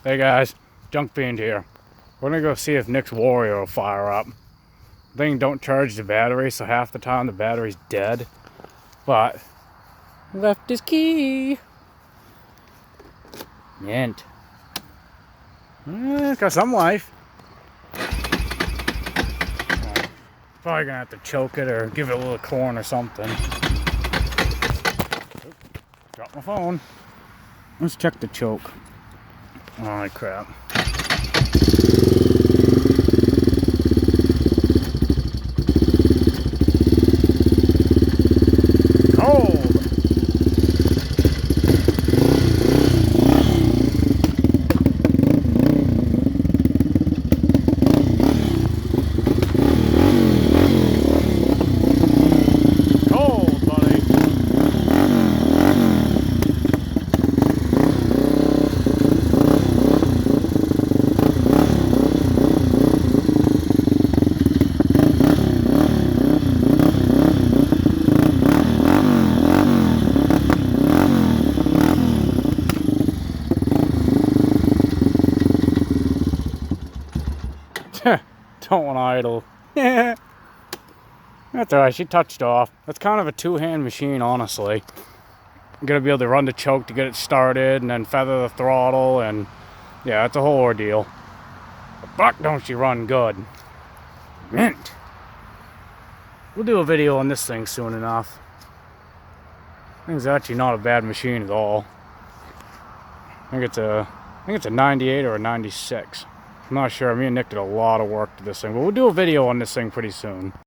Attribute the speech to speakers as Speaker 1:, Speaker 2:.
Speaker 1: Hey guys, Junk Fiend here. We're gonna go see if Nick's Warrior will fire up. The thing don't charge the battery, so half the time the battery's dead. But he left his key. Mint. It's got some life. Probably gonna have to choke it or give it a little corn or something. Drop my phone. Let's check the choke. Oh crap. Cold. Cold, buddy. Don't want to idle. That's alright, she touched off. That's kind of a two-hand machine, honestly. I'm gonna be able to run the choke to get it started and then feather the throttle, and yeah, it's a whole ordeal. But fuck, don't she run good. Mint. We'll do a video on this thing soon enough. Thing's actually not a bad machine at all. I think it's a 98 or a 96. I'm not sure. Me and Nick did a lot of work to this thing, but we'll do a video on this thing pretty soon.